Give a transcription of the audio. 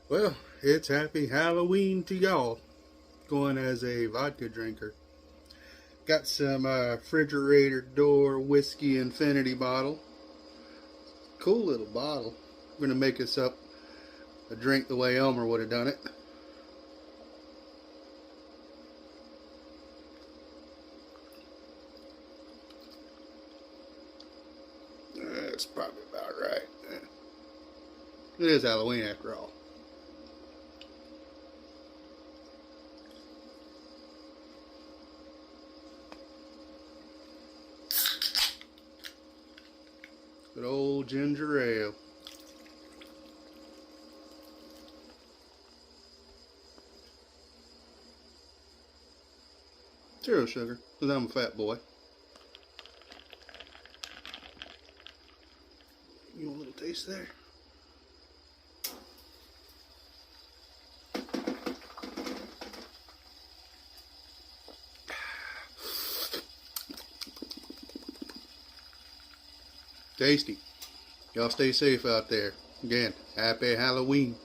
Well, it's happy Halloween to y'all. Going as a vodka drinker. Got some refrigerator door whiskey infinity bottle. Cool little bottle. We're gonna make us up a drink the way Elmer would have done it. That's probably about right. It is Halloween after all. Good old ginger ale. Zero sugar, because I'm a fat boy. You want a little taste there? Tasty. Y'all stay safe out there. Again, happy Halloween.